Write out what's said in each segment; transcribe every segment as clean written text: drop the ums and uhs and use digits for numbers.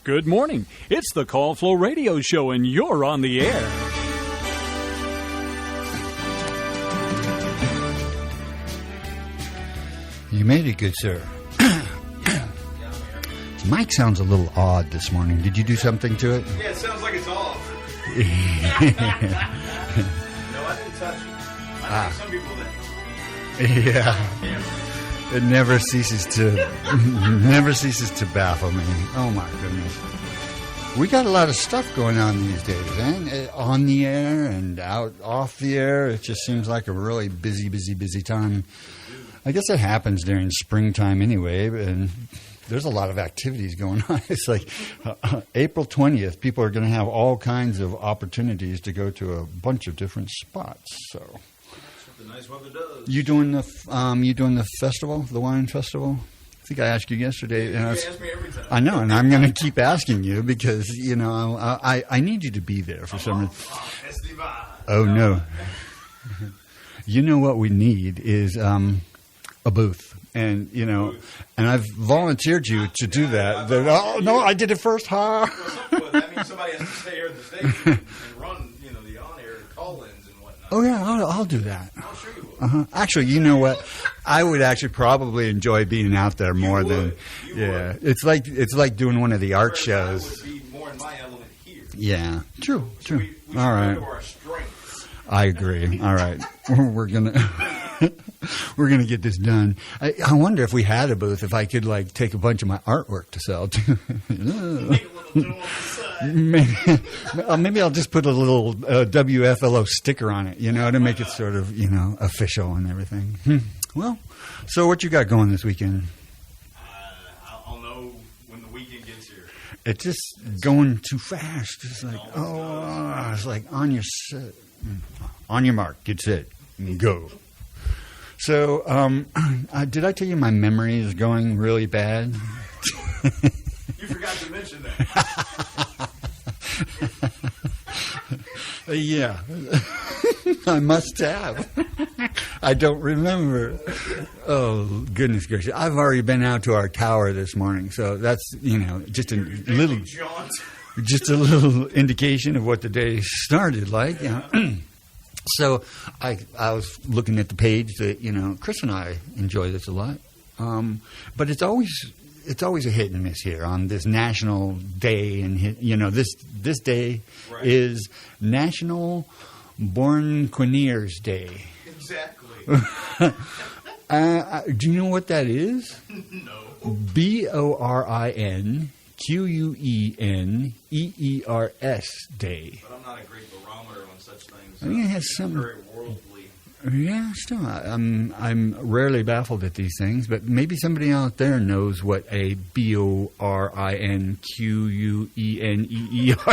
Good morning. It's the Call Flow Radio Show, and you're on the air. You made it, good sir. Mike sounds a little odd this morning. Did you do something to it? Yeah, it sounds like it's off. No, I didn't touch it. I think some people that. Yeah. It never ceases to baffle me. Oh my goodness. We got a lot of stuff going on these days, man. On the air and off the air. It just seems like a really busy time. I guess it happens during springtime anyway, and there's a lot of activities going on. It's like April 20th, people are going to have all kinds of opportunities to go to a bunch of different spots. So, that's what the nice weather does. You doing the festival, the wine festival? I think I asked you yesterday. You ask me every time. I know, and I'm going to keep asking you because I need you to be there for some reason. Oh no! You know what we need is a booth. And, and I've volunteered you to do that. Oh, no, I did it first. Well, that means somebody has to stay here at the station and run, the on-air call-ins and whatnot. Oh, yeah, I'll do that. I'll show you what. Actually, you know what? I would actually probably enjoy being out there more than... Yeah. It's like doing one of the art shows. I would be more in my element here. Yeah, true. We All right. Go to our strengths. I agree. All right. We're going to get this done. I wonder if we had a booth, if I could take a bunch of my artwork to sell too. Maybe I'll just put a little WFLO sticker on it, to make it sort of, official and everything. Well, so what you got going this weekend? I'll know when the weekend gets here. It's just going too fast. It's like, it's like on your mark, get set, and go. So, did I tell you my memory is going really bad? You forgot to mention that. Yeah, I must have. I don't remember. Oh, goodness gracious. I've already been out to our tower this morning, so that's, just a little indication of what the day started like. So I was looking at the page that, Chris and I enjoy this a lot. But it's always a hit and miss here on this national day. And, this day is National Born-Queers Day. Exactly. Do you know what that is? No. BORINQUENEERS Day. But I'm not a great barometer on such things. I think it has some very worldly. Yeah, still, I'm rarely baffled at these things, but maybe somebody out there knows what a BORINQUENEER. Yeah.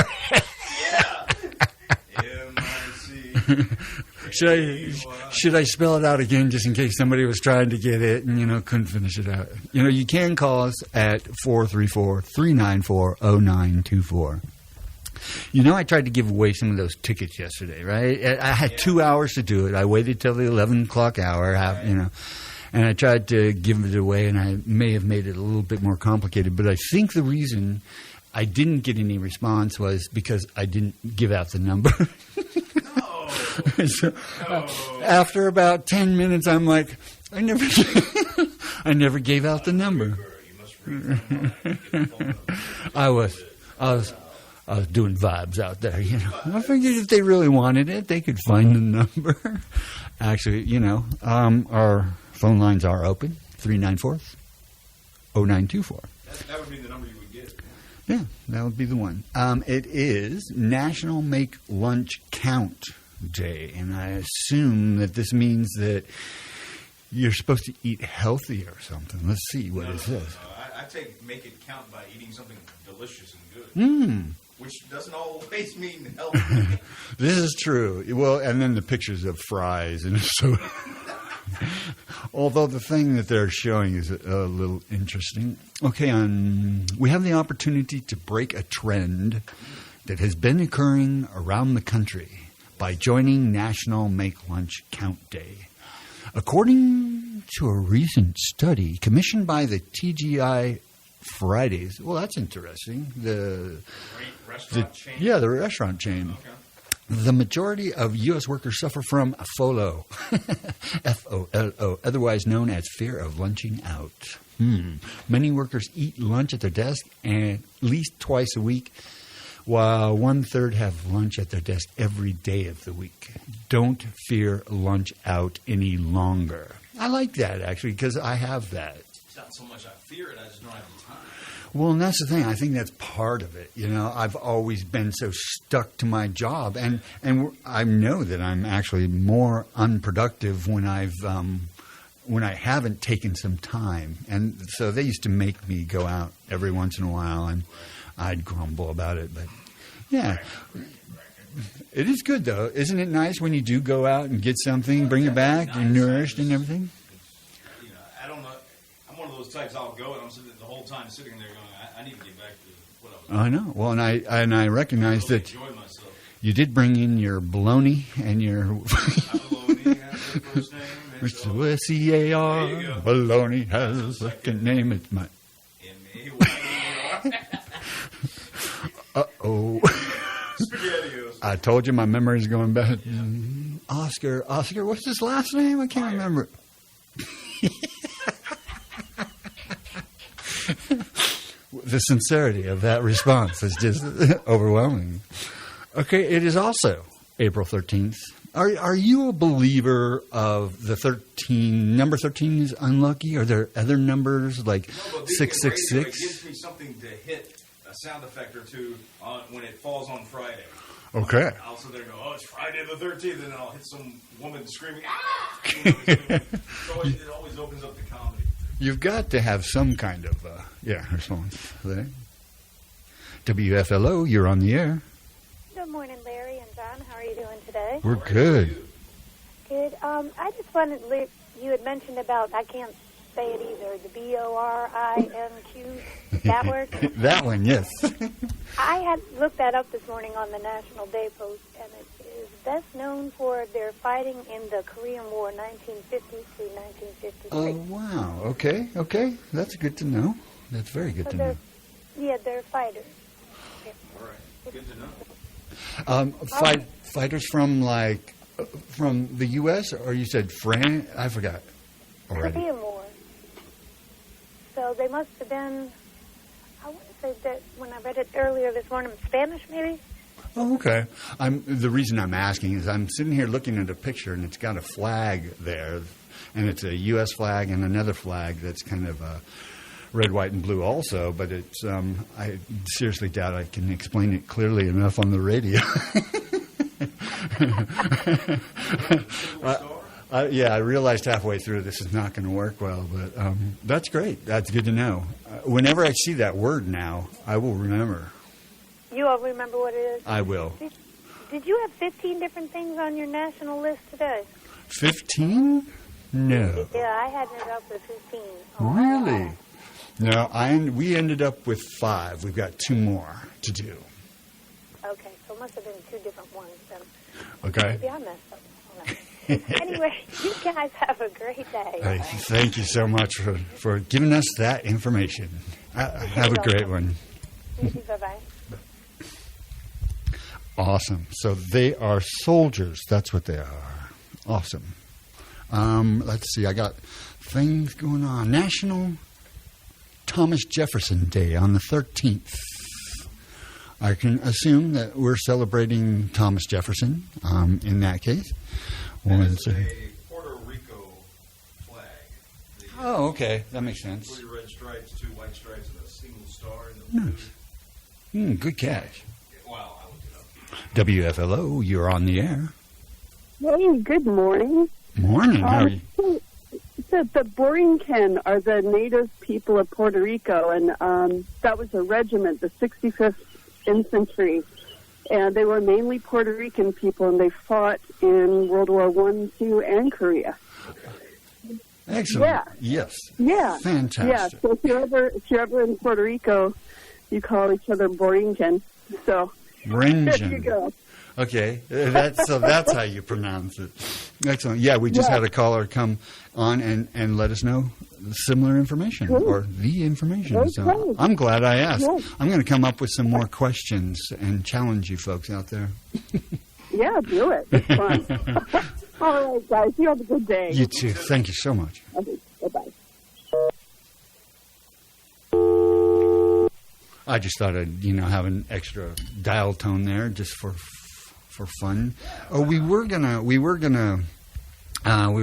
MIC. Should I spell it out again just in case somebody was trying to get it and couldn't finish it out? You can call us at 434-394-0924. I tried to give away some of those tickets yesterday, right? I had 2 hours to do it. I waited till the 11 o'clock hour, and I tried to give it away, and I may have made it a little bit more complicated. But I think the reason I didn't get any response was because I didn't give out the number. So, after about 10 minutes, I'm like, I never gave out the number. I was doing vibes out there, I figured if they really wanted it, they could find the number. Actually, our phone lines are open, 394-0924. That would be the number you would get. Yeah, that would be the one. It is National Make Lunch Count Day, and I assume that this means that you're supposed to eat healthy or something. Let's see, what is this? I make it count by eating something delicious and good. Which doesn't always mean healthy. This is true. Well, and then the pictures of fries and soda. Although the thing that they're showing is a little interesting. Okay, we have the opportunity to break a trend that has been occurring around the country by joining National Make Lunch Count Day. According to a recent study commissioned by the TGI Fridays. Well, that's interesting. Great restaurant chain. Yeah, the restaurant chain. Okay. The majority of U.S. workers suffer from FOLO, F-O-L-O, otherwise known as fear of lunching out. Many workers eat lunch at their desk at least twice a week, while 1/3 have lunch at their desk every day of the week. Don't fear lunch out any longer. I like that, actually, because I have that. It's not so much I fear it, I just don't have the time. Well, and that's the thing. I think that's part of it. You know, I've always been so stuck to my job, and I know that I'm actually more unproductive when I haven't taken some time. And so they used to make me go out every once in a while, and I'd grumble about it. But yeah, it is good though, isn't it? Nice when you do go out and get something, bring it back, and nourished and everything. You know, I don't know. I'm one of those types. I'll go and I'm sitting the whole time sitting there going, I need to get back to what I was doing. I know. Well, and I recognize that Enjoy myself. you did bring in your bologna and your Bologna has a first name. Which was C-A-R. There you go. Bologna has a second name. It's my. M-A-Y-E-R. Uh-oh. SpaghettiOs. I told you my memory's going bad. Oscar, what's his last name? I can't remember. The sincerity of that response is just overwhelming. Okay, it is also April 13th. Are you a believer of the 13? Number 13 is unlucky? Are there other numbers like 666? It gives me something to hit a sound effect or two when it falls on Friday. Okay. I'll sit there and go, oh, it's Friday the 13th, and then I'll hit some woman screaming, ah! It always opens up the comedy. You've got to have some kind of, response there. WFLO, you're on the air. Good morning, Larry and John. How are you doing today? We're good. Good. I just wanted, you had mentioned about, I can't say it either, the BORINQ, that word? That one, yes. I had looked that up this morning on the National Day Post, and it is best known for their fighting in the Korean War, 1950 through 1953. Oh, wow. Okay. That's good to know. That's very good to know. Yeah, they're fighters. All right. Good to know. Fighters from the U.S. or you said France? I forgot already. Korean War. So they must have been, I want to say that when I read it earlier this morning, Spanish maybe? Oh, okay. The reason I'm asking is I'm sitting here looking at a picture and it's got a flag there, and it's a U.S. flag and another flag that's kind of red, white, and blue also, but it's I seriously doubt I can explain it clearly enough on the radio. I realized halfway through this is not going to work well, but that's great. That's good to know. Whenever I see that word now, I will remember. You all remember what it is? I will. Did you have 15 different things on your national list today? 15? No. Yeah, I had it up with 15. Oh, Really? No, we ended up with 5. We've got 2 more to do. Okay, so it must have been 2 different ones then. Okay. Maybe I messed up. Anyway, you guys have a great day. Thank you so much for giving us that information. Have a great one. Bye-bye. Awesome. So they are soldiers. That's what they are. Awesome. Let's see. I got things going on. National Thomas Jefferson Day on the 13th. I can assume that we're celebrating Thomas Jefferson in that case. It's a Puerto Rico flag. Oh, okay. That makes sense. 3 red stripes, 2 white stripes, and a single star in the blue. Nice. Good catch. Wow, I looked it up. WFLO, you're on the air. Hey, good morning. Morning. How are you? The Borinquen are the native people of Puerto Rico, and that was a regiment, the 65th Infantry, and they were mainly Puerto Rican people, and they fought in World War I, II, and Korea. Excellent. Yeah. Yes. Yeah. Fantastic. Yeah. So if you're ever in Puerto Rico, you call each other Borinquen. So Borinquen. there you go. Okay, that's how you pronounce it. Excellent. Yeah, we just had a caller come on and let us know similar information or the information. So Okay. I'm glad I asked. Yeah. I'm going to come up with some more questions and challenge you folks out there. Yeah, do it. It's fun. All right, guys. You have a good day. You too. Thank you so much. Okay, bye-bye. I just thought I'd, have an extra dial tone there just for fun. Oh, we were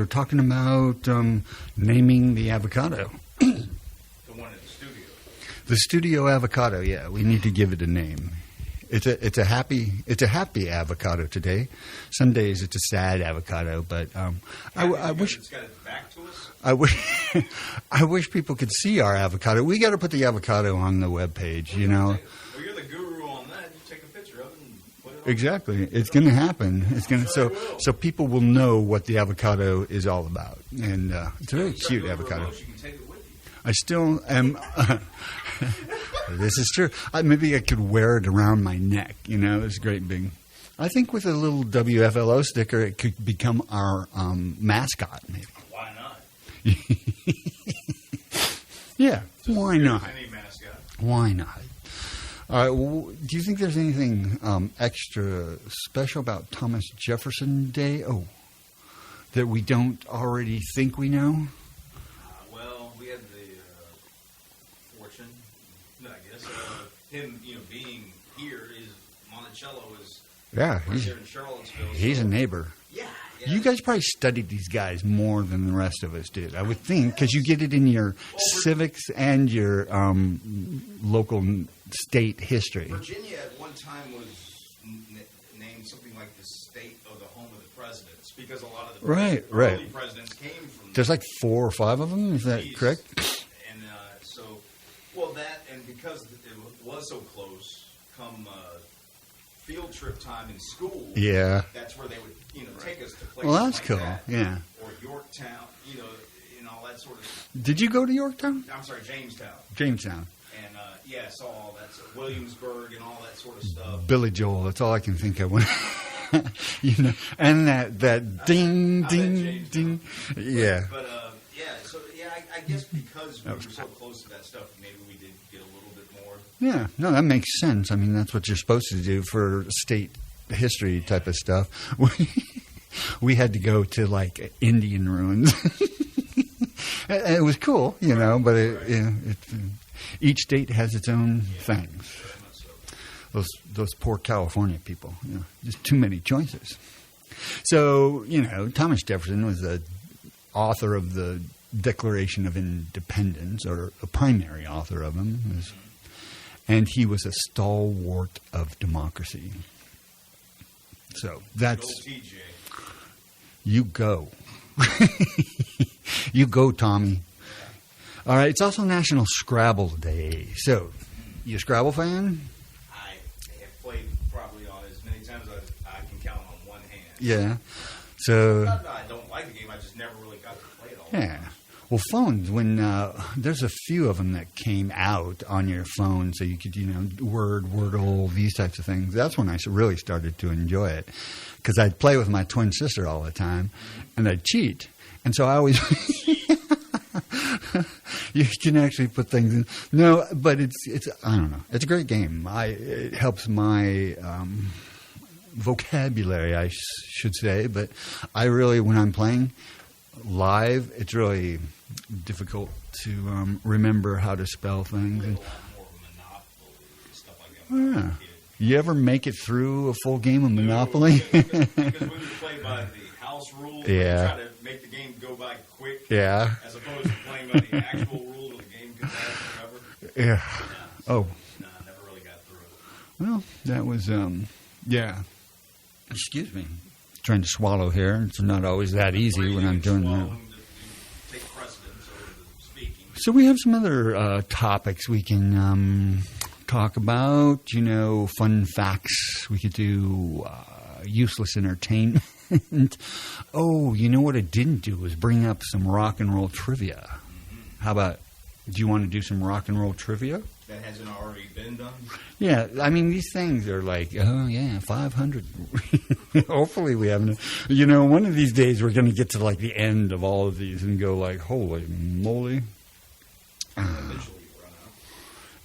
talking about naming the avocado. The one in the studio. The studio avocado, yeah. We need to give it a name. It's a happy avocado today. Some days it's a sad avocado, but I wish It's got its back to us. I wish people could see our avocado. We got to put the avocado on the webpage, Well, you're the guru on that. You take a picture of it and put it on. Exactly. It's going to happen. It's going to so people will know what the avocado is all about. And it's a very cute avocado. You can take it with you. I still am. This is true. Maybe I could wear it around my neck. It's great big. I think with a little WFLO sticker, it could become our mascot. Maybe. Why not? Yeah. Why not? Any mascot. Why not? All right. Well, do you think there's anything extra special about Thomas Jefferson Day? Oh, that we don't already think we know? Well, we had the fortune, I guess, him, being here. Monticello is Yeah. right there in Charlottesville. He's so- a neighbor. Yeah. You guys probably studied these guys more than the rest of us did, I would think, because you get it in your civics and your local state history. Virginia at one time was named something like the state of the home of the presidents because a lot of the Right. early presidents came from There's like 4 or 5 of them, is that East. correct? And that, and because it was so close, come field trip time in school, Yeah. that's where they would, take us to places Well, that's like cool, that. yeah. Or Yorktown, and all that sort of. Did you go to Yorktown? I'm sorry, Jamestown, Jamestown. and saw all that, Williamsburg, and all that sort of stuff. Billy Joel, that's all I can think of. And that ding, I bet ding, James ding. Yeah. But I guess because we were so close to that stuff, maybe we did get a little bit more. Yeah, no, that makes sense. I mean, that's what you're supposed to do for state history type of stuff. We had to go to like Indian ruins. And it was cool, but each state has its own things. Those poor California people, just too many choices. So, Thomas Jefferson was the author of the Declaration of Independence, or a primary author of them, and he was a stalwart of democracy. So that's Go TJ. you go. You go, Tommy. All right, it's also National Scrabble Day. So, you a Scrabble fan? I have played probably on as many times as I can count on one hand. Yeah. So, Not that I don't like the game, I just never really got to play it all. yeah. Well, phones, when there's a few of them that came out on your phone, so you could, Wordle, these types of things. That's when I really started to enjoy it, because I'd play with my twin sister all the time, and I'd cheat, and so I always. You can actually put things in. No, but it's I don't know. It's a great game. It helps my vocabulary, I should say. But I really, when I'm playing live, it's really difficult to remember how to spell things. And, A lot more Monopoly and stuff like that. when I was a yeah. kid. You ever make it through a full game of Monopoly? Because we would play by the house rules. Yeah. Try to make the game go by quick. Yeah. As opposed to playing by the actual rules of the game could last forever. Yeah. Oh, No, I never really got through it. well, that was, yeah. Excuse me. Trying to swallow here. It's not always that easy when I'm doing that. Swallowing to take precedence over the speaking. So we have some other topics we can talk about. Fun facts. We could do useless entertainment. Oh, what I didn't do was bring up some rock and roll trivia. How about, do you want to do some rock and roll trivia? that hasn't already been done? Yeah, I mean, these things are like, oh, yeah, 500. Hopefully we haven't. You know, one of these days we're going to get to, like, the end of all of these and go like, holy moly. Eventually you run out.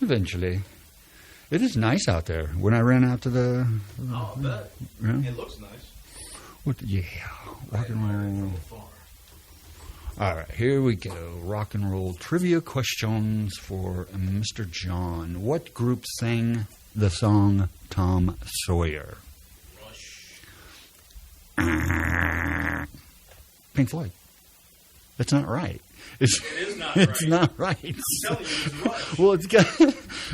Eventually. It is nice out there. When I ran out to the... Oh, I bet. Yeah. It looks nice. Yeah, rock and roll. All right, here we go. Rock and roll trivia questions for Mr. John. What group sang the song Tom Sawyer? Rush. Pink Floyd. That's not right. It is not It's right. not right. I'm telling you, it's Rush. Well, it's got.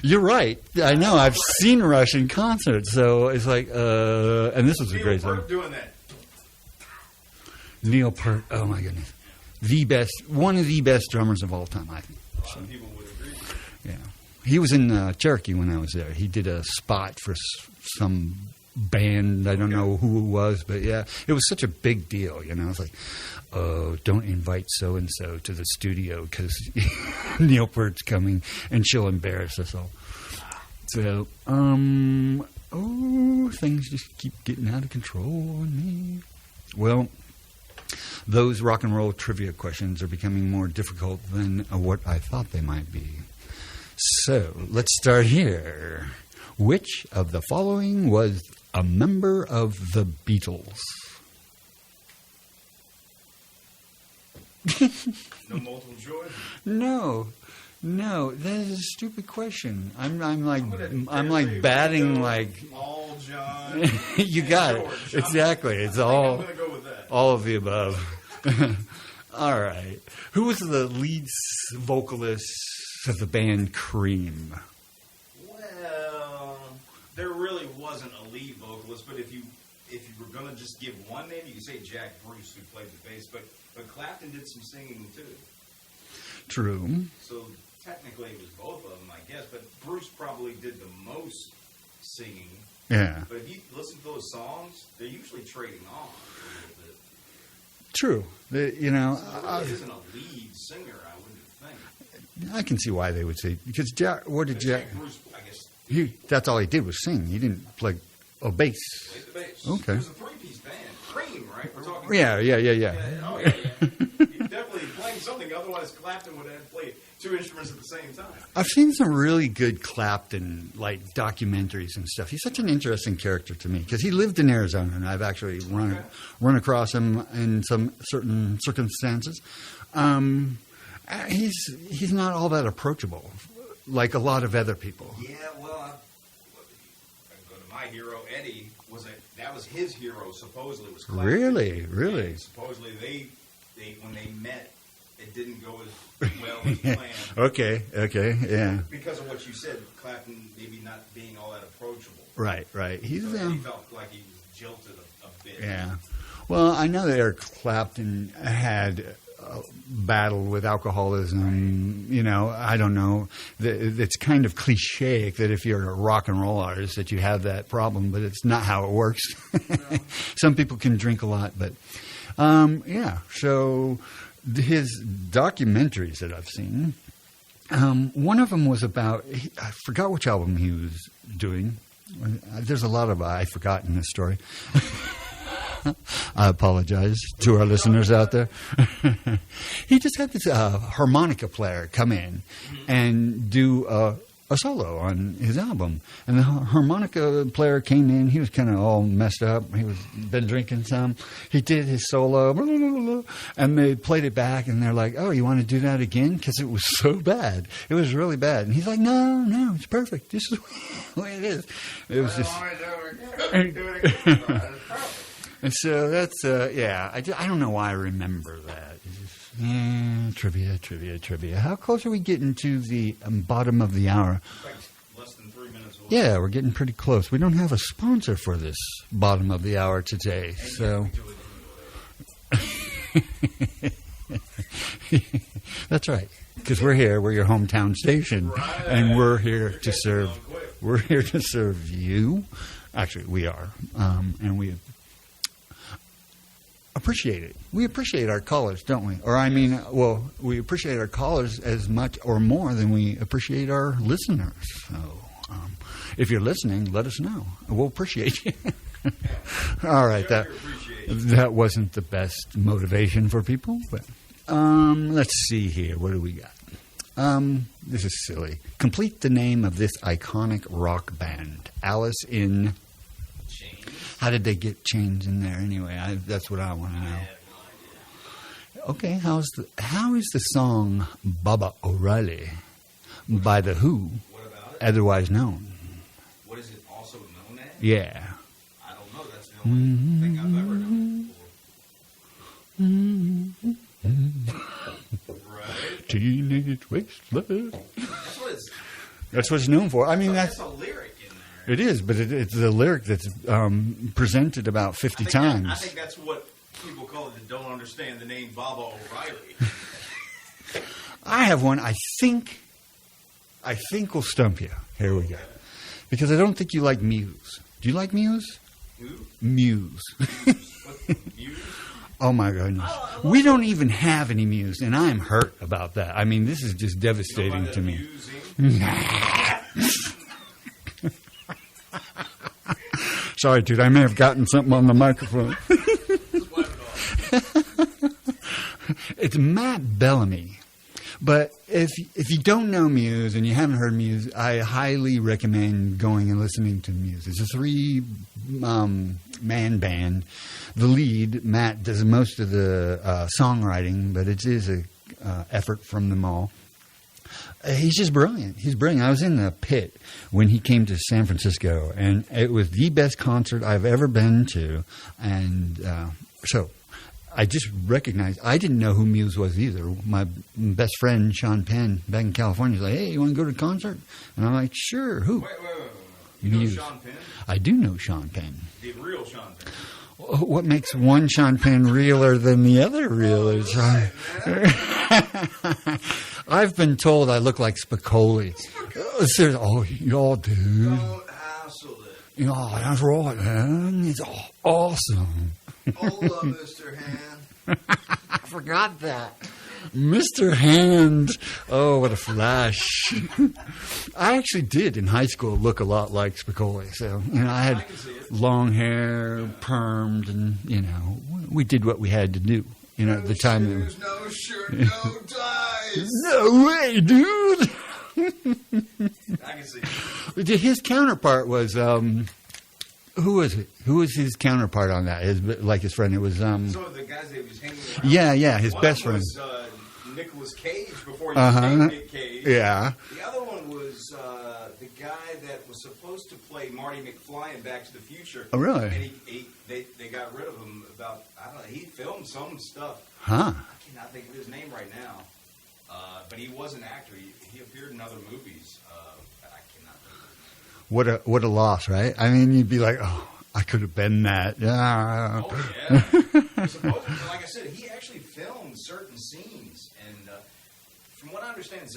You're right. I know. I've seen Rush in concert, so it's like. And this was a Neil great song. Peart doing that. Neil Peart. Oh my goodness, one of the best drummers of all time, I think. A lot of people would agree. Yeah, he was in Cherokee when I was there. He did a spot for some band. I don't know who it was, but yeah, it was such a big deal. You know, it's like, oh, don't invite so and so to the studio because Neil Peart's coming and she'll embarrass us all. So, things just keep getting out of control on me. Well, those rock and roll trivia questions are becoming more difficult than what I thought they might be. So, let's start here. Which of the following was a member of the Beatles? No multiple choice. No, that is a stupid question. I'm like Say batting Ringo, like all John. you and got it. George. Exactly. It's I'm all going to go with that. all of the above. All right. Who was the lead vocalist of the band Cream? Well, there really wasn't a lead vocalist, but if you were going to just give one name, you could say Jack Bruce, who played the bass, but Clapton did some singing too. True. So technically it was both of them, I guess, but Bruce probably did the most singing. Yeah. But if you listen to those songs, they're usually trading off a little bit. True. You know, So there really isn't a lead singer, I wouldn't think. I can see why they would say because Jack. What did But Jack? Bruce, I guess, That's all he did was sing. He didn't play a bass. played the bass. Okay. It was a three-piece band. Cream, right? We're talking. Yeah. Oh, yeah. He's definitely playing something. Otherwise, Clapton would have played two instruments at the same time. I've seen some really good Clapton like documentaries and stuff. He's such an interesting character to me because he lived in Arizona, and I've actually run across him in some certain circumstances. He's not all that approachable, like a lot of other people. Yeah, well, I go to my hero, Eddie. That was his hero? Supposedly was Clapton. Really. And supposedly they when they met, it didn't go as well as planned. Okay, yeah. Because of what you said, Clapton maybe not being all that approachable. Right. He's So Eddie felt like he was jilted a bit. yeah. Well, I know that Eric Clapton had battled with alcoholism. You know, I don't know. It's kind of cliche that if you're a rock and roll artist that you have that problem, but it's not how it works. No. Some people can drink a lot, but yeah. So his documentaries that I've seen, one of them was about, I forgot which album he was doing. There's a lot of I forgot in this story. I apologize to our listeners out there. He just had this harmonica player come in and do a solo on his album. And the harmonica player came in. He was kind of all messed up. He was been drinking some. He did his solo, blah, blah, blah, blah, and they played it back. And they're like, "Oh, you want to do that again?" Because it was so bad. It was really bad. And he's like, "No, it's perfect. This is the way it is." It was just. And so that's, yeah, I don't know why I remember that. It's just, trivia. How close are we getting to the bottom of the hour? Like less than 3 minutes away. Yeah, we're getting pretty close. We don't have a sponsor for this bottom of the hour today, so. That's right, because we're here. We're your hometown station, and we're here to serve. We're here to serve you. Actually, we are, and we. appreciate it. We appreciate our callers, don't we? Or I mean, well, we appreciate our callers as much or more than we appreciate our listeners. So if you're listening, let us know. We'll appreciate you. All right, that wasn't the best motivation for people, but let's see here. What do we got? This is silly. Complete the name of this iconic rock band. Alice in Chains. How did they get chains in there anyway? That's what I want to know. Okay, how is the song Baba O'Reilly by The Who, What about it? otherwise known? What is it also known as? Yeah. I don't know. That's the only thing I've ever known before. Right? Teenage Wasteland. That's That's what it's known for. I mean, that's a lyric in there. it is, but it's a lyric that's presented about 50 I times. think that's what people call it that don't understand the name Baba O'Reilly. I have one. I think will stump you. Here we go. Because I don't think you like Muse. Do you like Muse? Who? Muse. What? Muse? Oh my goodness. We don't even have any Muse, and I am hurt about that. I mean, this is just devastating to me. Sorry, dude. I may have gotten something on the microphone. It's Matt Bellamy. But if you don't know Muse and you haven't heard Muse, I highly recommend going and listening to Muse. It's a three-man band. The lead, Matt, does most of the songwriting, but it is an effort from them all. He's just brilliant. He's brilliant. I was in the pit when he came to San Francisco, and it was the best concert I've ever been to. And so I just recognized, I didn't know who Muse was either. My best friend, Sean Penn, back in California, was like, hey, you want to go to the concert? And I'm like, sure, who? Wait. You know Muse. Sean Penn? I do know Sean Penn. The real Sean Penn. What makes one Sean Penn realer than the other realer? I've been told I look like Spicoli. Oh, y'all do. Don't hassle it. Oh, that's right, man. It's awesome. Hold up, Mr. Hand. I forgot that. Mr. Hand. Oh, what a flash. I actually did in high school look a lot like Spicoli. So, I had long hair, permed, and, we did what we had to do. At the time. Shoes, no shirt, no ties. No way, dude. I can see it. His counterpart was, who was it? Who was his counterpart on that? His friend. It was, So the guys that was hanging around. Yeah, his one best friend. Was Nicolas Cage before he became Nick Cage. Yeah. The other one was the guy that was supposed to play Marty McFly in Back to the Future. Oh, really? And they got rid of him about, I don't know, he filmed some stuff. Huh. I cannot think of his name right now. But he was an actor. He appeared in other movies. I cannot think of What a loss, right? I mean, you'd be like, oh, I could have been that. Yeah. Oh, yeah. Supposedly, like I said, he actually filmed certain scenes. And from what I understand,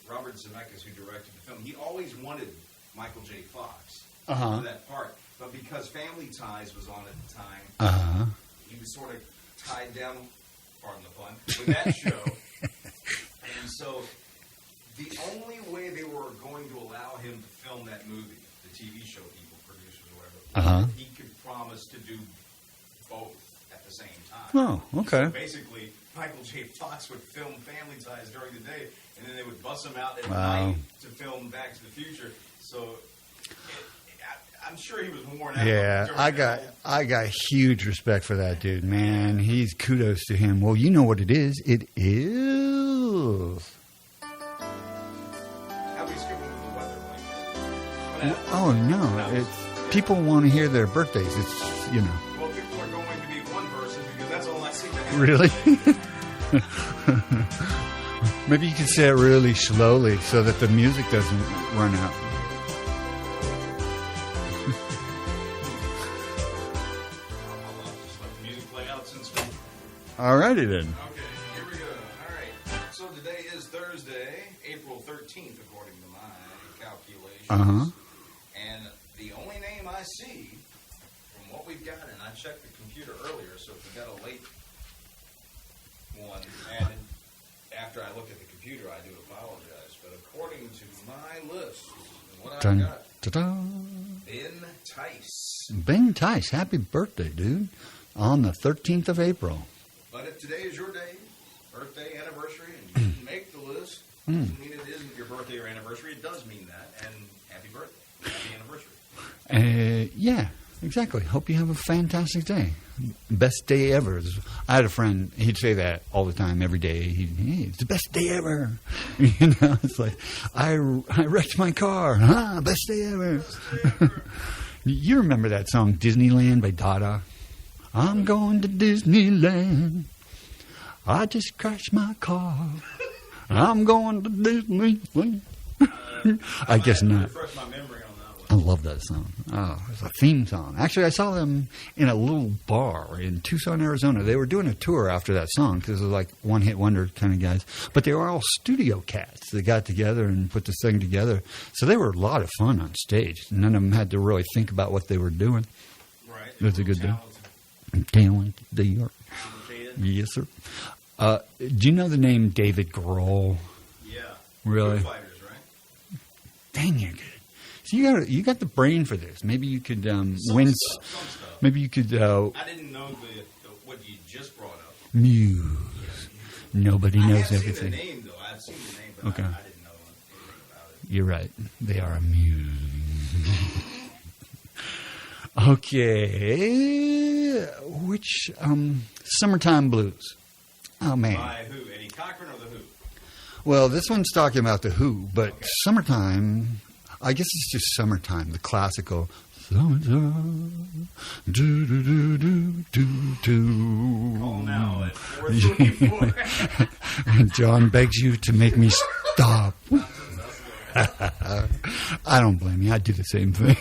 Robert Zemeckis, who directed the film, he always wanted Michael J. Fox for that part. But because Family Ties was on at the time, he was sort of tied down, pardon the pun, with that show. And so the only way they were going to allow him to film that movie, the TV show people, producers, or whatever, was that he could promise to do both at the same time. Oh, okay. So basically, Michael J. Fox would film Family Ties during the day, and then they would bust him out at night to film Back to the Future. So I'm sure he was worn out. Yeah, I got huge respect for that dude, man. He's kudos to him. Well, you know what it is. It is. How we skipping the weather like that? Oh no, it's people want to hear their birthdays. It's Well, people are going to be one person because that's all I see. Really. Maybe you can say it really slowly so that the music doesn't run out. Alrighty then. Okay, here we go. All right. So today is Thursday, April 13th, according to my calculations. And the only name I see, from what we've got, and I checked the computer earlier, so if we got a late one added after I look at the computer, I do apologize. But according to my list, and what I've got, Ta-da. Ben Tice. Ben Tice, happy birthday, dude. On the 13th of April. But if today is your day, birthday, anniversary, and you didn't make the list, doesn't mean it isn't your birthday or anniversary. It does mean that, and happy birthday, happy anniversary. Yeah, exactly. Hope you have a fantastic day. Best day ever. I had a friend, he'd say that all the time, every day. Hey, it's the best day ever. You know, it's like, I wrecked my car. Best day ever. You remember that song, Disneyland by Dada? I'm going to Disneyland. I just crashed my car. I'm going to Disneyland. I guess not. Refresh my memory on that I one. love that song. Oh, it's a theme song. Actually, I saw them in a little bar in Tucson, Arizona. They were doing a tour after that song because it was like one-hit wonder kind of guys. But they were all studio cats. They got together and put this thing together. So they were a lot of fun on stage. None of them had to really think about what they were doing. Right. It was a good day. Talented. Talent, they are. Talented. Yes, sir. Do you know the name David Grohl? Yeah. Really? Foo Fighters, right? Dang, you're good. So you got the brain for this. Maybe you could win. Some stuff. Maybe you could. I didn't know what you just brought up. Muse. Nobody I knows have everything. seen the name, though. I've seen the name, but Okay. I didn't know anything about it. You're right. They are a muse. Okay. Which Summertime Blues? Oh man. By who? Eddie Cochran or the Who? Well, this one's talking about the Who, but Summertime. I guess it's just Summertime, the classical. Summertime. Do do do do do do. Call now at 4:34. John begs you to make me stop. I don't blame you. I do the same thing.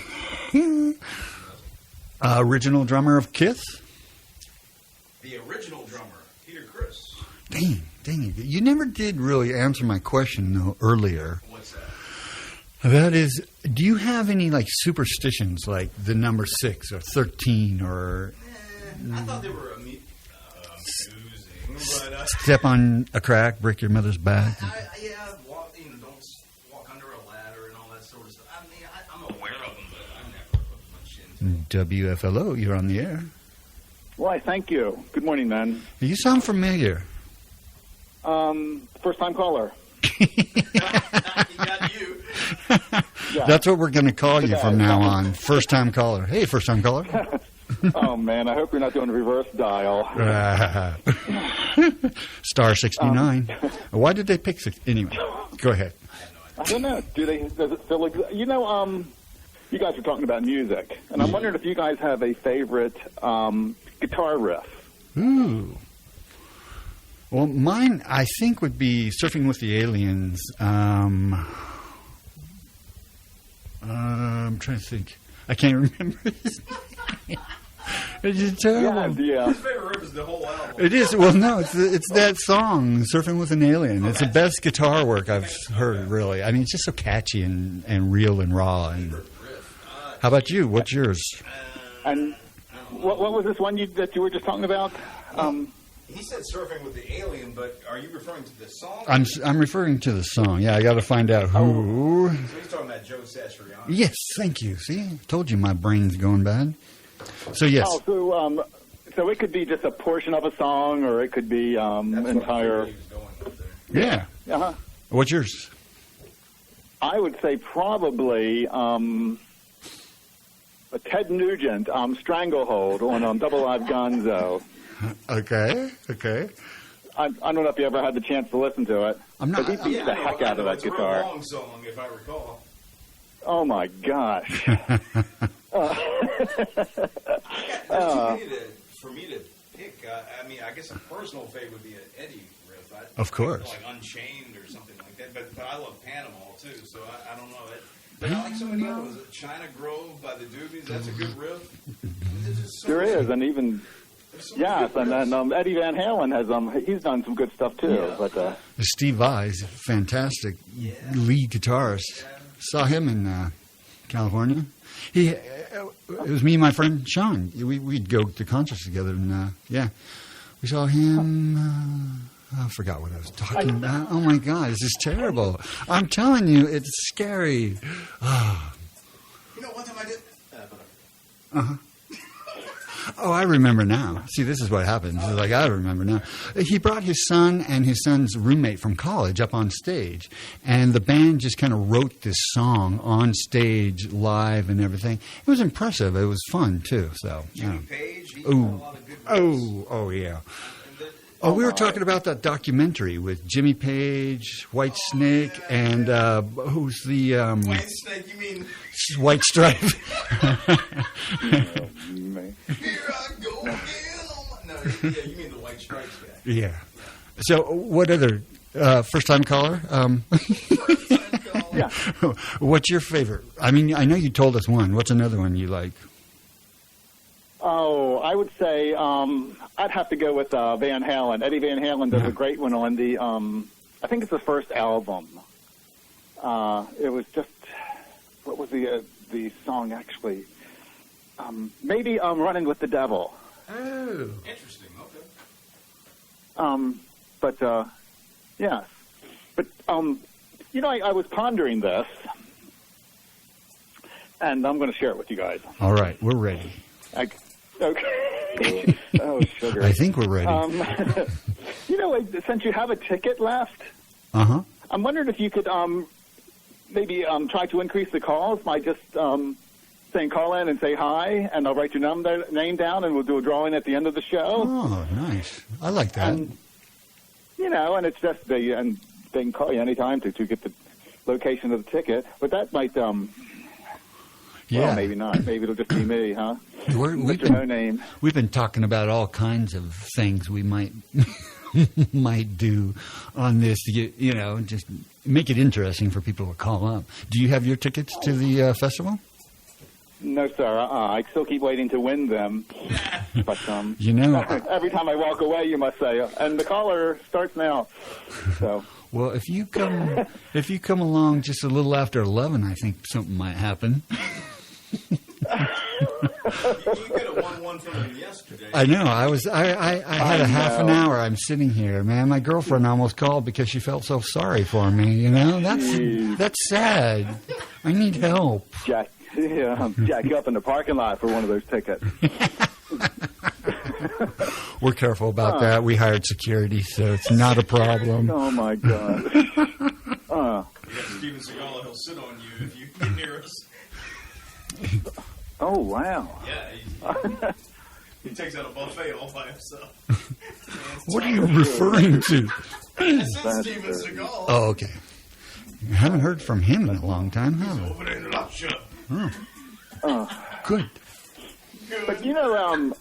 Original drummer of Kiss? The original drummer, Peter Criss. Dang it. You never did really answer my question, though, earlier. What's that? That is, do you have any, like, superstitions, like the number 6 or 13 or I thought they were amusing, but step on a crack, break your mother's back? don't walk under a ladder and all that sort of stuff. I mean, I'm aware of them, but I've never put much into them. WFLO, you're on the air. Why, thank you. Good morning, man. You sound familiar. First time caller. He got you. Yeah. That's what we're going to call you from now on. First-time caller. Hey, first-time caller. Oh, man, I hope you're not doing reverse dial. Star 69. Why did they pick 6? Anyway, go ahead. I don't know. Does it still exist? You know, you guys are talking about music, and I'm wondering if you guys have a favorite guitar riff. Ooh. Well, mine, I think, would be Surfing with the Aliens. I'm trying to think. I can't remember his name. It's just terrible. Yeah. His favorite riff is the whole album. It is. Well, no, it's that song, Surfing with an Alien. It's the best guitar work I've heard, really. I mean, it's just so catchy and real and raw. And how about you? What's yours? And what was this one that you were just talking about? He said Surfing with the Alien, but are you referring to the song? I'm referring to the song. Yeah, I got to find out who. So he's talking about Joe Satriani. Yes, thank you. See, I told you my brain's going bad. So yes. Oh, so it could be just a portion of a song, or it could be That's entire. what he was going with there. Yeah. Uh-huh. What's yours? I would say probably a Ted Nugent Stranglehold on Double Live Gonzo. Okay. I don't know if you ever had the chance to listen to it. I'm not. But he beats the heck out of that It's a real guitar. long song, if I recall. Oh my gosh! For me to pick, I mean, I guess a personal favorite would be an Eddie riff. Of course. Like Unchained or something like that. But I love Panama too, so I don't know. But I like some of the other ones. China Grove by the Doobies, that's a good riff. There is, and even yes, and then Eddie Van Halen has he's done some good stuff too. Yeah. But Steve Vai, fantastic lead guitarist. Saw him in California. It was me and my friend Sean. We'd go to concerts together, and we saw him. I forgot what I was talking about. Oh my God, this is terrible. I'm telling you, it's scary. You know, one time I did. Oh, I remember now. See, this is what happens. It's like, I remember now. He brought his son and his son's roommate from college up on stage, and the band just kind of wrote this song on stage, live, and everything. It was impressive. It was fun too. So, Jimmy Page, he got a lot of good notes. oh, yeah. Oh, we were talking about that documentary with Jimmy Page, White Snake, and who's the White Snake, you mean? White Stripe. Man. Here I go again. No, yeah, you mean the White Stripes guy. Yeah. So, what other first-time caller? Yeah. What's your favorite? I mean, I know you told us one. What's another one you like? Oh, I would say I'd have to go with Van Halen. Eddie Van Halen does a great one on the, I think it's the first album. It was just, what was the song actually? Maybe Running with the Devil. Oh. Interesting, okay. But yes. But, you know, I was pondering this, and I'm going to share it with you guys. All right, we're ready. Okay. Oh, sugar. I think we're ready. You know, since you have a ticket left, Uh-huh. I'm wondering if you could maybe try to increase the calls by just saying call in and say hi, and I'll write your name down, and we'll do a drawing at the end of the show. Oh, nice. I like that. And, you know, and it's just they can call you anytime to get the location of the ticket. But that might, well, maybe not. Maybe it'll just be me, huh? We've been talking about all kinds of things we might might do on this to get, you know, just make it interesting for people to call up. Do you have your tickets to the festival? No, sir. I still keep waiting to win them. But you know, every time I walk away, you must say, and the caller starts now. So. Well, if you come along just a little after 11, I think something might happen. You could have won one from him yesterday. I know. I had a half an hour. I'm sitting here, man. My girlfriend almost called because she felt so sorry for me. You know, that's sad. I need help. Jack you up in the parking lot for one of those tickets. We're careful about that. We hired security, so it's not a problem. Oh my God. You got Steven Seagal. He'll sit on you if you get near us. Oh, wow. Yeah, he takes out a buffet all by himself. What are you referring to? I said Steven Seagal. Oh, okay. I haven't heard from him in a long time, have we? Over there in the lock shop. Good. But, you know,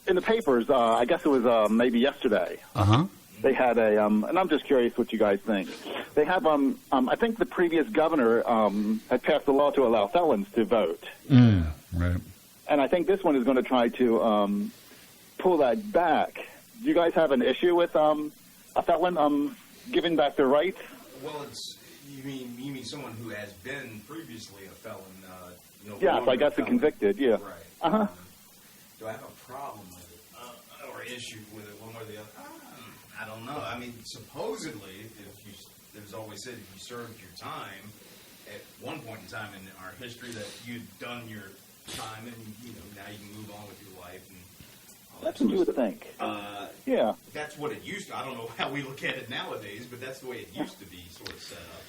in the papers, I guess it was maybe yesterday. Uh-huh. They had and I'm just curious what you guys think. They have, I think the previous governor had passed a law to allow felons to vote. Right. And I think this one is going to try to pull that back. Do you guys have an issue with a felon giving back their rights? Well, you mean someone who has been previously a felon? Yes, I guess convicted. Yeah. Right. Uh-huh. Do I have a problem with it or issue with it one way or the other? I don't know. I mean, supposedly, it was always said if you served your time at one point in time in our history that you'd done your time and now you can move on with your life and all that's what you would think. Yeah. That's what it used to. I don't know how we look at it nowadays, but that's the way it used to be sort of set up.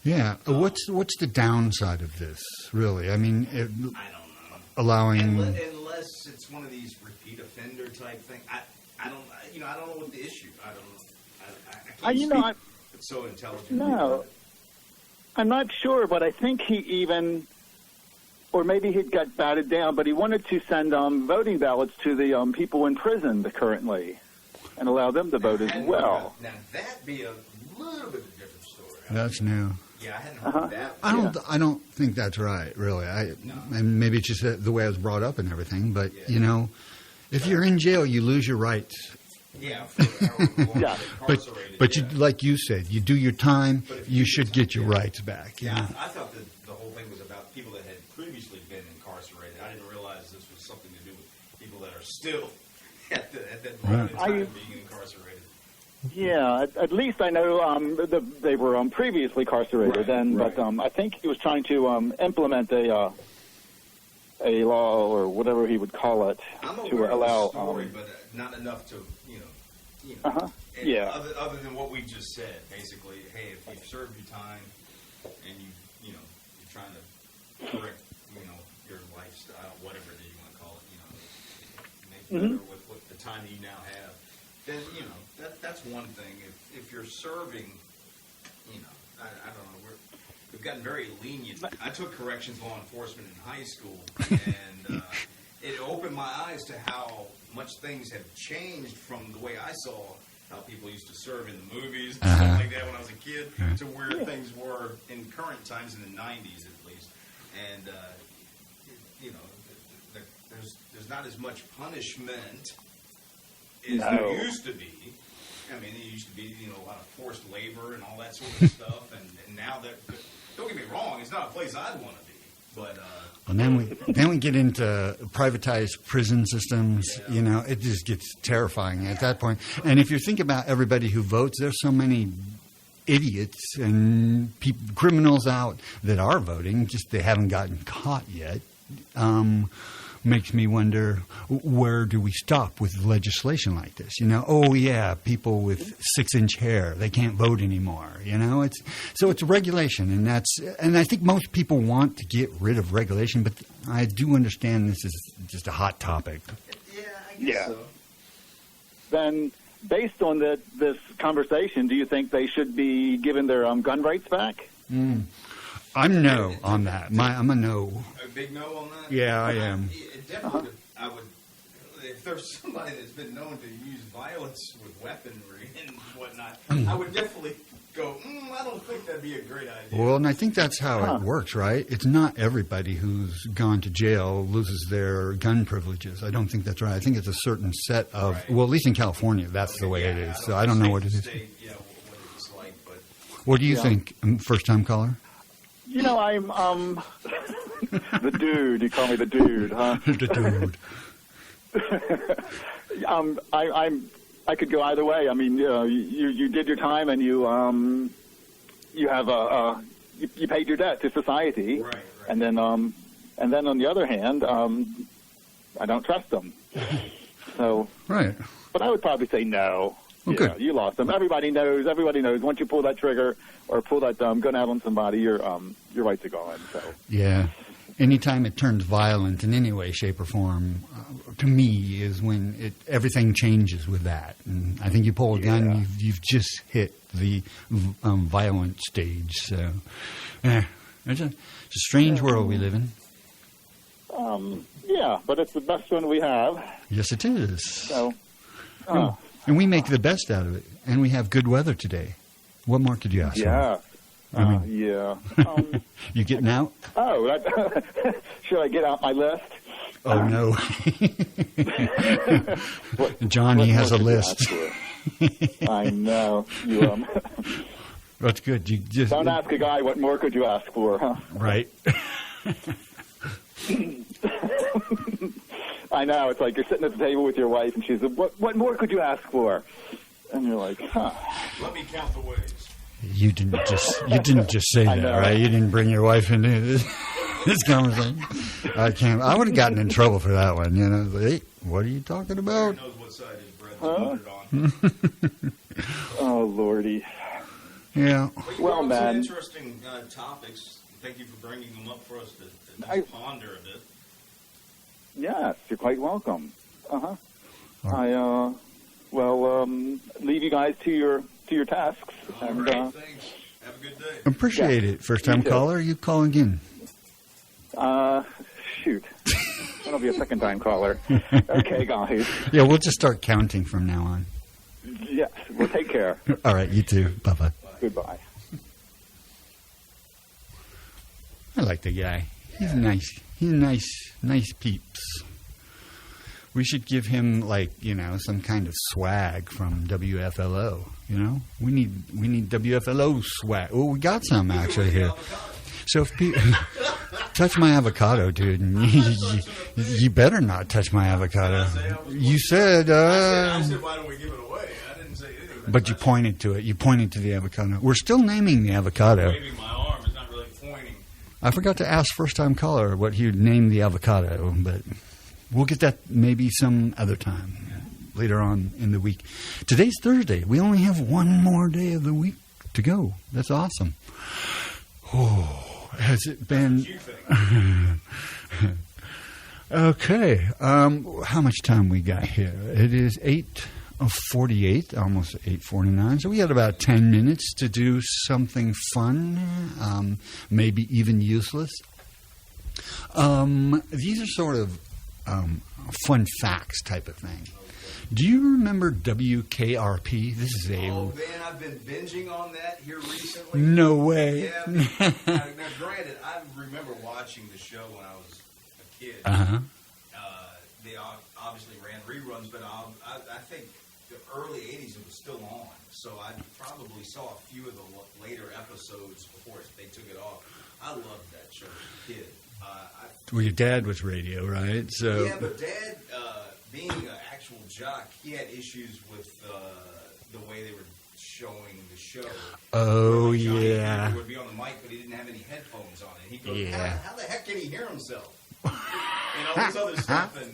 Yeah. What's the downside of this, really? I mean, I don't know. Allowing unless it's one of these repeat offender type thing. I don't know what the issue. I can't it's so intelligent. No, I'm not sure, but I think he even, or maybe he got batted down, but he wanted to send voting ballots to the people in prison currently and allow them to vote as well. Now that'd be a little bit of a different story. That's new. Yeah, I hadn't heard that. I don't think that's right, really. And maybe it's just the way I was brought up and everything. But if you're in jail, you lose your rights. Yeah. But you, like you said, you do your time. You should get your rights back. Yeah, I thought that the whole thing was about people still at that moment in time being incarcerated. Yeah, at least I know they were previously incarcerated then, but I think he was trying to implement a law or whatever he would call it to allow. Of the story, but not enough to And yeah. Other than what we just said, basically, hey, if you've served your time and you're trying to correct, your lifestyle, whatever it is you want to call it, make better with the time that you now have, then that's one thing. If you're serving, I don't know, we've gotten very lenient. I took corrections law enforcement in high school, and it opened my eyes to how much things have changed from the way I saw how people used to serve in the movies and stuff like that when I was a kid to where things were in current times in the 90s at least. And, there's not as much punishment as there used to be. I mean, it used to be, a lot of forced labor and all that sort of stuff. And now that, don't get me wrong, it's not a place I'd want to be. But and then we get into privatized prison systems. It just gets terrifying at that point. And if you think about everybody who votes, there's so many idiots and criminals out that are voting, just they haven't gotten caught yet. Makes me wonder, where do we stop with legislation like this? People with 6-inch hair, they can't vote anymore. It's regulation, and I think most people want to get rid of regulation, but I do understand this is just a hot topic. Yeah, I guess so. Then, based on this conversation, do you think they should be given their gun rights back? I'm no on that. I'm a no. A big no on that? Yeah, I am. Definitely, I would. If there's somebody that's been known to use violence with weaponry and whatnot, I would definitely go, I don't think that'd be a great idea. Well, and I think that's how it works, right? It's not everybody who's gone to jail loses their gun privileges. I don't think that's right. I think it's a certain set of, well, at least in California, that's the way it is. So I don't know what it is. State, what it's like, but What do you think, first-time caller? I'm the dude. You call me the dude, huh? The dude. I could go either way. I mean, you did your time, and you have you paid your debt to society, right. And then on the other hand, I don't trust them. So, right. But I would probably say no. Okay. You lost them. Everybody knows. Once you pull that trigger or pull that gun out on somebody, your rights are gone. So. Yeah. Anytime it turns violent in any way, shape, or form, to me, is when everything changes with that. And I think you pull a gun, you've just hit the violent stage. So, it's a strange world we live in. Yeah, but it's the best one we have. Yes, it is. So. And we make the best out of it. And we have good weather today. What more could you ask for? Yeah. You getting out? Oh, should I get out my list? Oh, no. Johnny has a list. I know. You, That's good. You just don't ask a guy what more could you ask for, huh? Right. I know. It's like you're sitting at the table with your wife, and she's like, what more could you ask for? And you're like, Let me count the ways. You didn't just say that, right? You didn't bring your wife into this conversation. I would have gotten in trouble for that one. Hey, what are you talking about? He knows what side his bread is buttered on. Oh, Lordy. Yeah. Well, man. Some interesting topics. Thank you for bringing them up for us to ponder a bit. Yes, you're quite welcome. Right. I leave you guys to your tasks. All right, thanks. Have a good day. Appreciate it. First time caller, you call again. Shoot. That'll be a second time caller. Okay, guys. Yeah, we'll just start counting from now on. Yes, well, take care. All right, you too. Bye-bye. Goodbye. I like the guy. He's nice. He's nice peeps. We should give him, some kind of swag from WFLO, We need WFLO swag. Oh, we got some, actually, here. So if people... touch my avocado, dude. You better not touch my avocado. You said, I said, why don't we give it away? I didn't say anything. But you pointed to it. You pointed to the avocado. We're still naming the avocado. Waving my arm is not really pointing. I forgot to ask first-time caller what he'd name the avocado, but we'll get that maybe some other time later on in the week. Today's Thursday. We only have one more day of the week to go. That's awesome. Oh, has it been... What you think? Okay. How much time we got here? It is 8:48, almost 8:49. So we had about 10 minutes to do something fun, maybe even useless. These are sort of fun facts type of thing. Do you remember WKRP? This is a... Oh, man, I've been binging on that here recently. No way. Yeah. Now, granted, I remember watching the show when I was a kid. Uh-huh. They obviously ran reruns, but I think the early 80s it was still on. So I probably saw a few of the later episodes before they took it off. I loved that show as a kid. Well, your dad was radio, right? So Yeah, but Dad, being an actual jock, he had issues with the way they were showing the show. Oh, Like Johnny yeah. would be on the mic, but he didn't have any headphones on. And he goes, Yeah. how the heck can he hear himself? And all this other stuff. And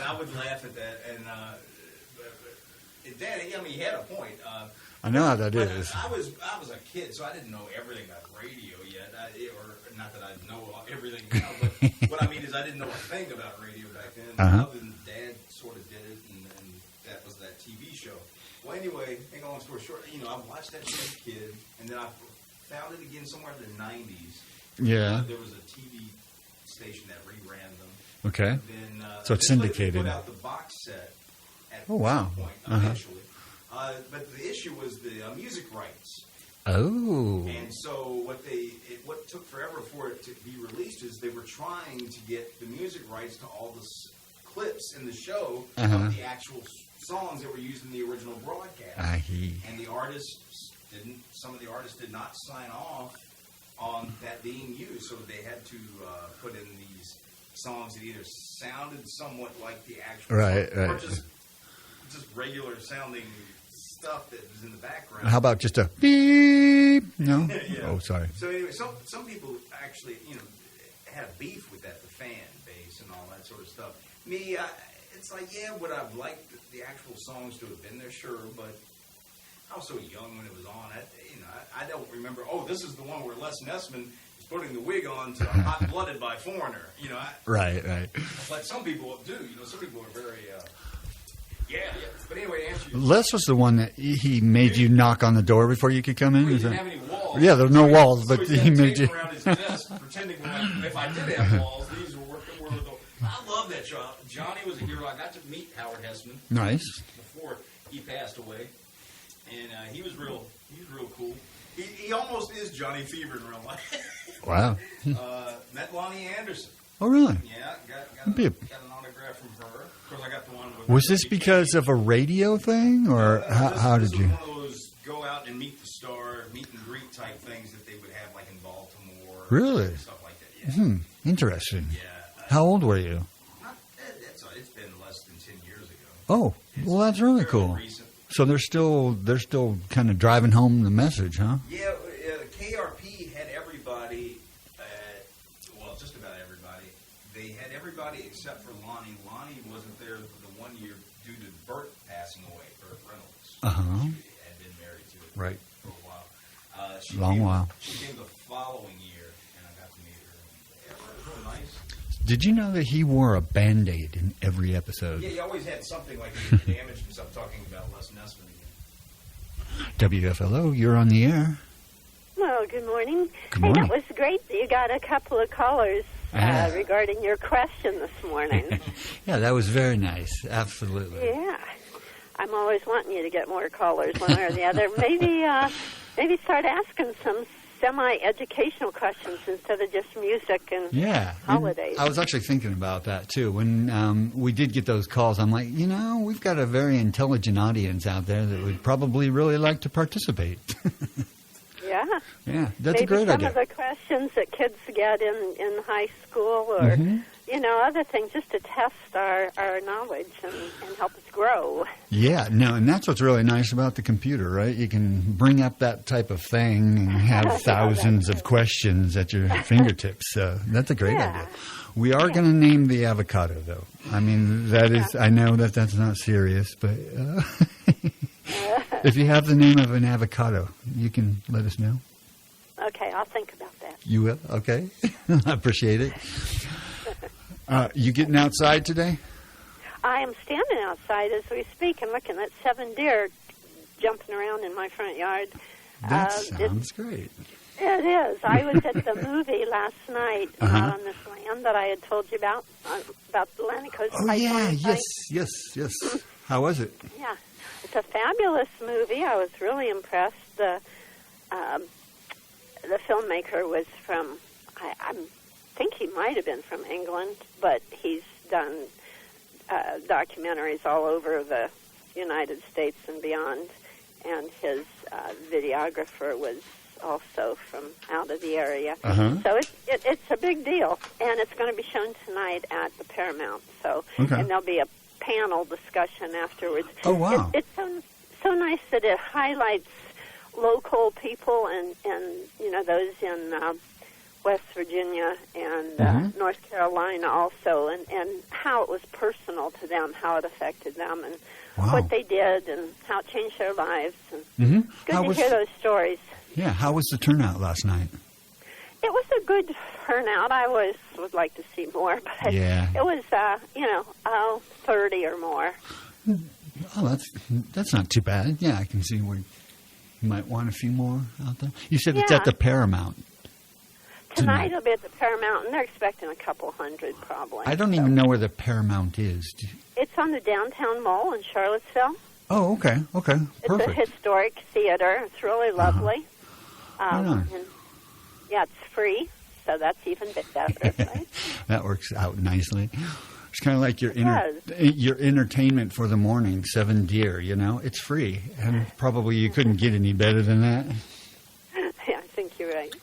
I would laugh at that. And Dad, I mean, he had a point. I know how that But is. I was a kid, so I didn't know everything about radio yet. Or not that I know everything now, but what I mean is I didn't know a thing about radio back then. Uh-huh. Other than Dad sort of did it, and that was that TV show. Well, anyway, make a long story short, I watched that show as a kid, and then I found it again somewhere in the 90s. Yeah. There was a TV station that reran them. Okay. Then, So it's this way they syndicated. Put out the box set at Oh, wow. some point, Uh-huh. eventually. But the issue was the music rights. Oh. And so what took forever for it to be released is they were trying to get the music rights to all the clips in the show Uh-huh. of the actual songs that were used in the original broadcast. And the artists some of the artists did not sign off on that being used, so they had to put in these songs that either sounded somewhat like the actual Right, song, or right. just regular sounding stuff that was in the background. How about just a beep? No? Yeah. Oh, sorry. So anyway, some people actually, had a beef with that, the fan base and all that sort of stuff. Me, it's like, yeah, would I've liked the actual songs to have been there? Sure, but I was so young when it was on. I don't remember. Oh, this is the one where Les Nessman is putting the wig on to "Hot Blooded" by Foreigner. Right. But some people do. Some people are very. Yeah. But anyway, to answer your Les was the one that he made you knock on the door before you could come in? He Is didn't that- have any walls. Yeah, there were no walls, So but he's got he made tape you... around his desk, pretending if I did have walls, these were the. I love that show. Johnny was a hero. I got to meet Howard Hessman Nice. before he passed away, and he was real cool. He almost is Johnny Fever in real life. Wow. Met Lonnie Anderson. Oh, really? Yeah, got Be a- an autograph from her. Of course, I got the one with. Was this because of a radio thing, or how this did you... was one of those go out and meet the star, meet and greet type things that they would have like in Baltimore. Really? Stuff like that, yeah. Interesting. Yeah. How old were you? It's been less than 10 years ago. Oh, well, that's really fairly cool. recent. So they're still kind of driving home the message, huh? Yeah, KRP had everybody, well, just about everybody. They had everybody except for Lonnie. Lonnie wasn't there the one year due to Burt passing away, Burt Reynolds. Uh-huh. She had been married to it Right. for a while. Long while. She came the following year, and I got to meet her. Yeah, it was real nice. Did you know that he wore a Band-Aid in every episode? Yeah, he always had something like he damaged himself talking about Les Nessman again. WFLO, you're on the air. Well, good morning. Good morning. Hey, that was great that you got a couple of callers regarding your question this morning. Yeah, that was very nice. Absolutely. Yeah. I'm always wanting you to get more callers one way or the other. Maybe start asking some semi-educational questions instead of just music and Yeah. holidays. I was actually thinking about that, too. When we did get those calls, I'm like, we've got a very intelligent audience out there that would probably really like to participate. Yeah. Yeah, that's Maybe a great some idea. of the questions that kids get in high school or, Mm-hmm. other things just to test our knowledge and help us grow. Yeah, no, and that's what's really nice about the computer, right? You can bring up that type of thing and have thousands of questions at your fingertips. So that's a great idea. We are going to name the avocado, though. I mean, that is, I know that that's not serious, but if you have the name of an avocado, you can let us know. Okay, I'll think about that. You will? Okay. I appreciate it. You getting outside today? I am standing outside as we speak and looking at 7 deer jumping around in my front yard. That sounds great. It is. I was at the movie last night on this land that I had told you about the Atlantic Coast Oh, Pipeline yeah, site. yes. How was it? Yeah, it's a fabulous movie. I was really impressed. The filmmaker was from, I think he might have been from England, but he's done documentaries all over the United States and beyond, and his videographer was also from out of the area. So it's a big deal, and it's going to be shown tonight at the Paramount. So, and there'll be a panel discussion afterwards. Oh, wow. It's so nice that it highlights local people and those in West Virginia and North Carolina also, and how it was personal to them, how it affected them, and what they did, and how it changed their lives. And it's good to hear those stories. Yeah, how was the turnout last night? It was a good turnout. I always would like to see more, but it was, 30 or more. Oh, that's not too bad. Yeah, I can see where you might want a few more out there. You said it's at the Paramount. Tonight it'll be at the Paramount, and they're expecting a couple hundred probably. I don't even know where the Paramount is. It's on the downtown mall in Charlottesville. Oh, okay, perfect. It's a historic theater. It's really lovely. And, it's free, so that's even better, right? That works out nicely. It's kind of like your entertainment for the morning, 7 deer, It's free, and probably you couldn't get any better than that. Yeah, I think you're right.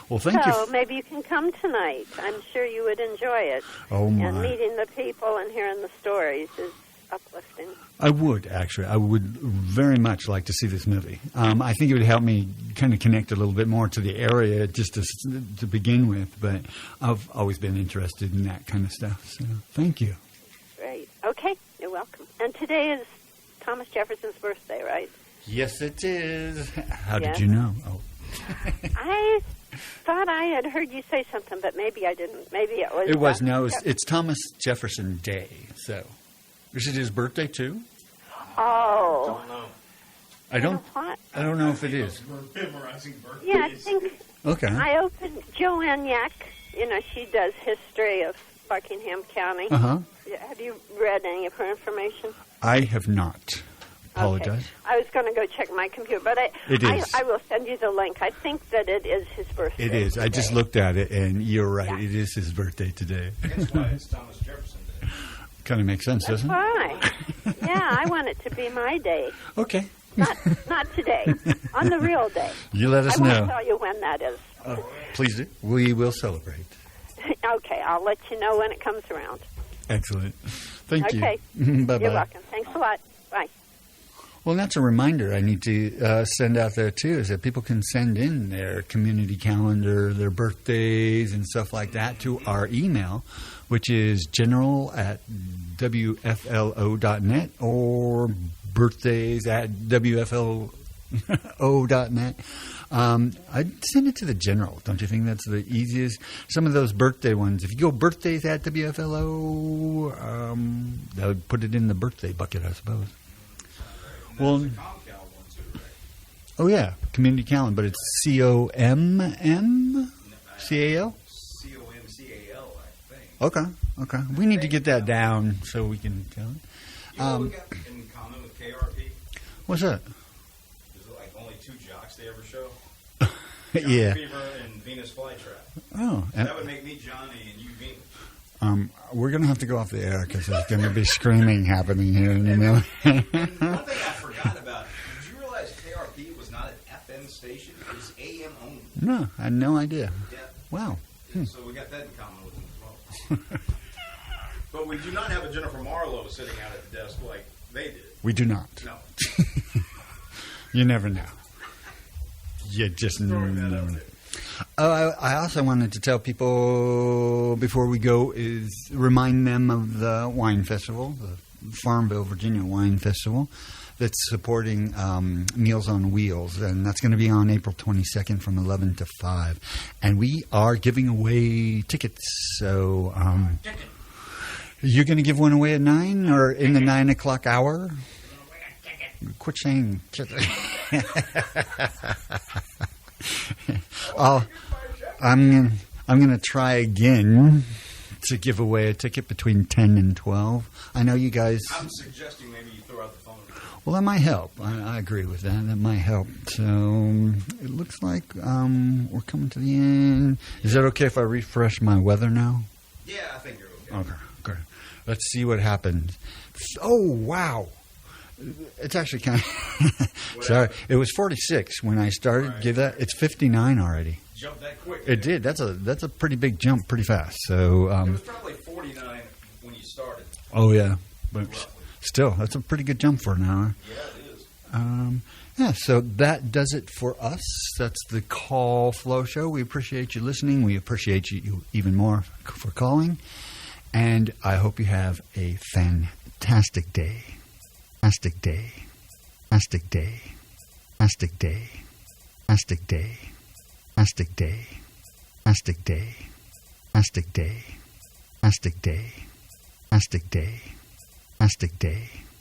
Well, thank you. So maybe you can come tonight. I'm sure you would enjoy it. Oh, my. And meeting the people and hearing the stories is uplifting. I would, actually. I would very much like to see this movie. I think it would help me kind of connect a little bit more to the area just to begin with, but I've always been interested in that kind of stuff. So thank you. Great. Okay, you're welcome. And today is Thomas Jefferson's birthday, right? Yes, it is. How did you know? Oh. I thought I had heard you say something, but maybe I didn't. Maybe it was... It was, no. It's Thomas Jefferson Day, so... Is it his birthday, too? Oh. I don't know if it is. Yeah, I think... Okay. I opened Joanne Yak. She does history of Buckingham County. Have you read any of her information? I have not. Apologize. Okay. I was going to go check my computer, but I will send you the link. I think that it is his birthday. It is. Today. I just looked at it, and you're right. Yeah. It is his birthday today. That's why it's Thomas Jefferson Day. Kind of makes sense, doesn't it? Why? Yeah, I want it to be my day. Okay. Not today. On the real day. You let us know. I won't tell you when that is. Please do. We will celebrate. Okay, I'll let you know when it comes around. Excellent. Thank you. Okay. Bye-bye. You're welcome. Thanks a lot. Bye. Well, that's a reminder I need to send out there, too, is that people can send in their community calendar, their birthdays, and stuff like that to our email, which is general@wflo.net or birthdays@wflo.net. I'd send it to the general. Don't you think that's the easiest? Some of those birthday ones, if you go birthdays@wflo, that would put it in the birthday bucket, I suppose. Well, oh yeah, community calendar, but it's COMM CAL. COMCAL, I think. Okay. We need to get that down so we can tell it. You know what we got in common with KRP? What's that? There's like only 2 jocks they ever show. Yeah. Fever and Venus Flytrap. Oh, so that would make me Johnny and you Venus. We're going to have to go off the air because there's going to be screaming happening here in a minute. One thing I forgot about, did you realize KRP was not a FM station. It's AM only. No, I had no idea. Yeah. Wow. So we got that in common with them as well. But we do not have a Jennifer Marlowe sitting out at the desk like they did. We do not. No. You never know. You just never know. Oh, I also wanted to tell people before we go is remind them of the wine festival, the Farmville, Virginia Wine Festival, that's supporting Meals on Wheels, and that's going to be on April 22nd from 11 to 5. And we are giving away tickets, so you're going to give one away at 9 or in the 9 o'clock hour? Quit saying. I'm going to try again to give away a ticket between 10 and 12. I know you guys. I'm suggesting maybe you throw out the phone. Well, that might help. I agree with that. That might help. So it looks like we're coming to the end. Is that okay if I refresh my weather now? Yeah, I think you're okay. Okay. Let's see what happens. Oh, wow. It's actually kind of... Sorry. It was 46 when I started. Right. Give that. It's 59 already. Jumped that quick. It did. That's a pretty big jump, pretty fast. So. It was probably 49 when you started. Oh yeah, but Roughly. still, that's a pretty good jump for an hour. Yeah, it is. Yeah. So that does it for us. That's the Call Flow Show. We appreciate you listening. We appreciate you even more for calling, and I hope you have a fantastic day. Fantastic day. Fantastic day. Fantastic day. Fantastic day. Fantastic day. Fantastic day. Fantastic day. Fantastic day. Fantastic day. Fantastic day.